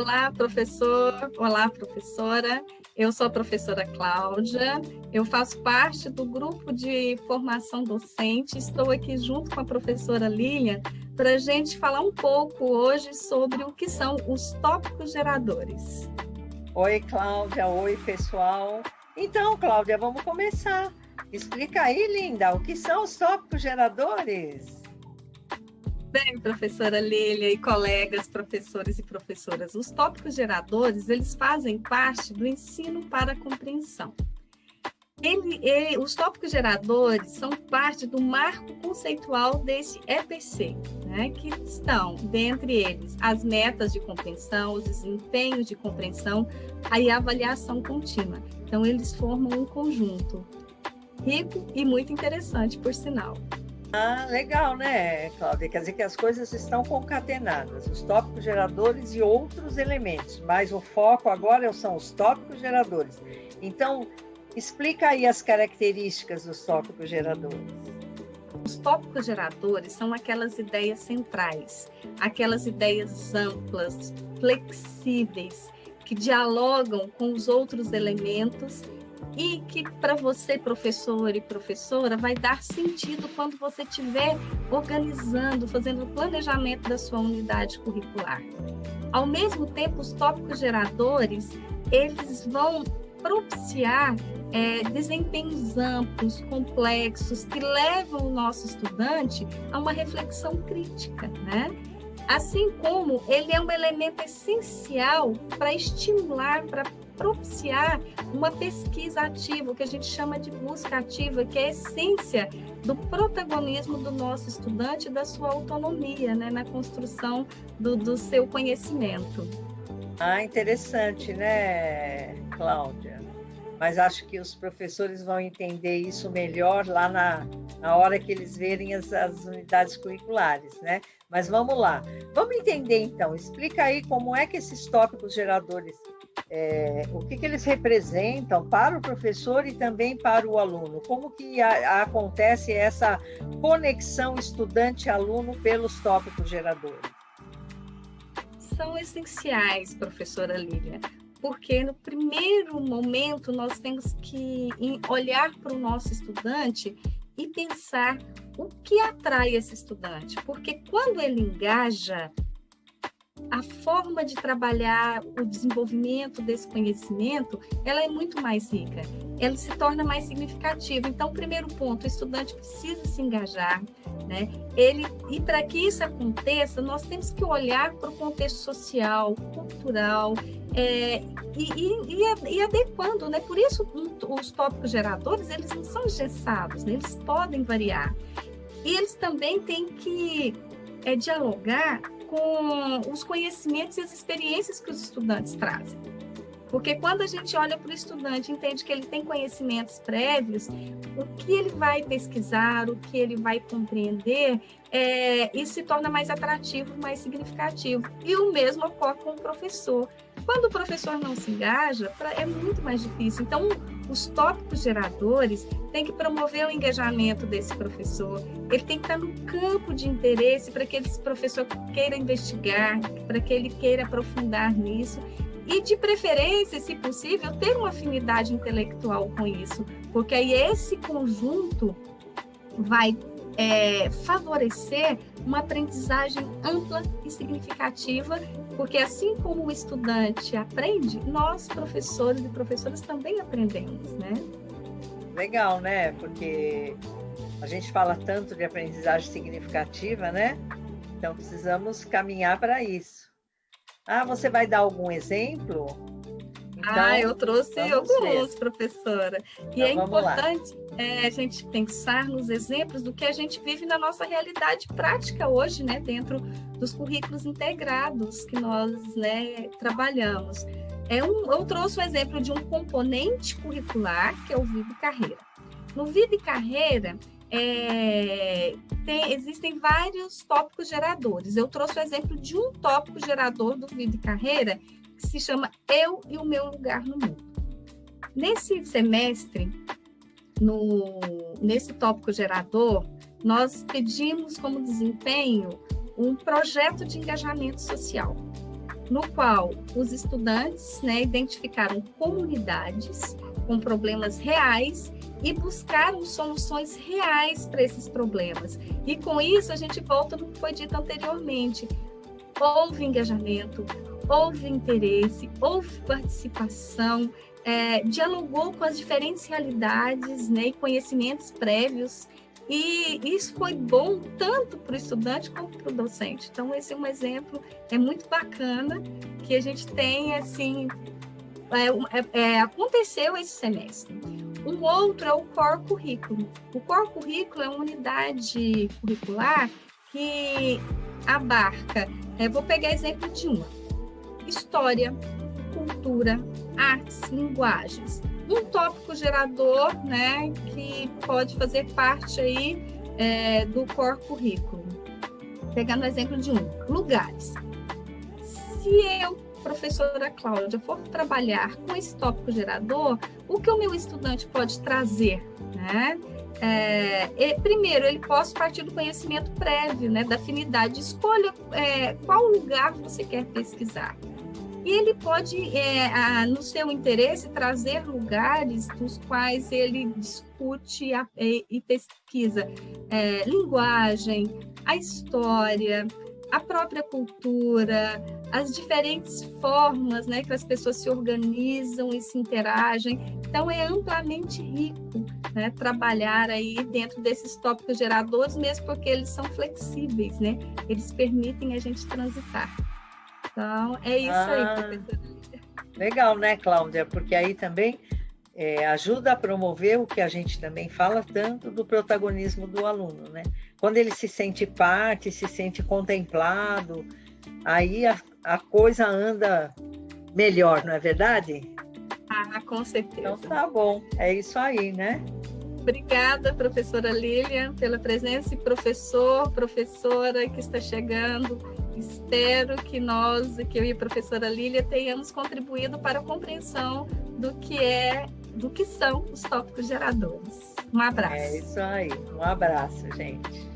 Olá, professor. Olá, professora. Eu sou a professora Cláudia. Eu faço parte do grupo de formação docente. Estou aqui junto com a professora Lilian para a gente falar um pouco hoje sobre o que são os tópicos geradores. Oi, Cláudia. Oi, pessoal. Então, Cláudia, vamos começar. Explica aí, linda, o que são os tópicos geradores? Bem, professora Lília e colegas, professores e professoras, os tópicos geradores, eles fazem parte do ensino para a compreensão. Os tópicos geradores são parte do marco conceitual desse EPC, né, que estão, dentre eles, as metas de compreensão, os desempenhos de compreensão e a avaliação contínua. Então, eles formam um conjunto rico e muito interessante, por sinal. Ah, legal, né, Cláudia? Quer dizer que as coisas estão concatenadas, os tópicos geradores e outros elementos, mas o foco agora são os tópicos geradores. Então, explica aí as características dos tópicos geradores. Os tópicos geradores são aquelas ideias centrais, aquelas ideias amplas, flexíveis, que dialogam com os outros elementos e que para você, professor e professora, vai dar sentido quando você estiver organizando, fazendo o planejamento da sua unidade curricular. Ao mesmo tempo, os tópicos geradores, eles vão propiciar desempenhos amplos, complexos, que levam o nosso estudante a uma reflexão crítica, né? Assim como ele é um elemento essencial para estimular, para propiciar uma pesquisa ativa, o que a gente chama de busca ativa, que é a essência do protagonismo do nosso estudante e da sua autonomia, né, na construção do seu conhecimento. Ah, interessante, né, Cláudia? Mas acho que os professores vão entender isso melhor lá na hora que eles verem as unidades curriculares, né? Mas vamos lá. Vamos entender, então. Explica aí como é que esses tópicos geradores, o que eles representam para o professor e também para o aluno. Como que acontece essa conexão estudante-aluno pelos tópicos geradores? São essenciais, professora Lília, porque no primeiro momento nós temos que olhar para o nosso estudante e pensar o que atrai esse estudante, porque quando ele engaja, a forma de trabalhar o desenvolvimento desse conhecimento, ela é muito mais rica, ela se torna mais significativa. Então, primeiro ponto, o estudante precisa se engajar, né? E para que isso aconteça, nós temos que olhar para o contexto social, cultural, e adequando, né? Por isso, os tópicos geradores, eles não são engessados, né? Eles podem variar. E eles também têm que dialogar com os conhecimentos e as experiências que os estudantes trazem. Porque quando a gente olha para o estudante, entende que ele tem conhecimentos prévios, o que ele vai pesquisar, o que ele vai compreender, isso se torna mais atrativo, mais significativo. E o mesmo ocorre com o professor. Quando o professor não se engaja, é muito mais difícil. Então, os tópicos geradores têm que promover o engajamento desse professor. Ele tem que estar no campo de interesse para que esse professor queira investigar, para que ele queira aprofundar nisso. E, de preferência, se possível, ter uma afinidade intelectual com isso, porque aí esse conjunto vai favorecer uma aprendizagem ampla e significativa, porque assim como o estudante aprende, nós, professores e professoras, também aprendemos, né? Legal, né? Porque a gente fala tanto de aprendizagem significativa, né? Então, precisamos caminhar para isso. Ah, você vai dar algum exemplo? Então, eu trouxe alguns, professora. E então, é importante a gente pensar nos exemplos do que a gente vive na nossa realidade prática hoje, né, dentro dos currículos integrados que nós, né, trabalhamos. Eu trouxe o exemplo de um componente curricular, que é o Vida e Carreira. No Vida e Carreira, existem vários tópicos geradores. Eu trouxe o exemplo de um tópico gerador do Vida e Carreira, que se chama Eu e o Meu Lugar no Mundo. Nesse semestre, nesse tópico gerador, nós pedimos como desempenho um projeto de engajamento social. no qual os estudantes, né, identificaram comunidades com problemas reais e buscaram soluções reais para esses problemas. E com isso a gente volta no que foi dito anteriormente. Houve engajamento, houve interesse, houve participação, dialogou com as diferentes realidades, né, e conhecimentos prévios, e isso foi bom tanto para o estudante como para o docente. Então, esse é um exemplo, muito bacana, que a gente tem, assim, aconteceu esse semestre. Um outro é o Core Currículo. O Core Currículo é uma unidade curricular que abarca, vou pegar exemplo de uma: história, cultura, artes, linguagens. Um tópico gerador, né, que pode fazer parte aí do Core Currículo. Pegando o exemplo de lugares. Se eu, professora Cláudia, for trabalhar com esse tópico gerador, o que o meu estudante pode trazer, né? Primeiro, ele pode partir do conhecimento prévio, né, da afinidade. Escolha qual lugar você quer pesquisar. E ele pode, no seu interesse, trazer lugares dos quais ele discute e pesquisa linguagem, a história, a própria cultura, as diferentes formas, né, que as pessoas se organizam e se interagem. Então, é amplamente rico, né, trabalhar aí dentro desses tópicos geradores, mesmo porque eles são flexíveis, né? Eles permitem a gente transitar. Então, é isso aí, professora. Legal, né, Cláudia? Porque aí também ajuda a promover o que a gente também fala tanto do protagonismo do aluno, né? Quando ele se sente parte, se sente contemplado, aí a coisa anda melhor, não é verdade? Ah, com certeza. Então tá bom, é isso aí, né? Obrigada, professora Lilian, pela presença, e professora que está chegando. Espero que eu e a professora Lília tenhamos contribuído para a compreensão do que são os tópicos geradores. Um abraço. É isso aí. Um abraço, gente.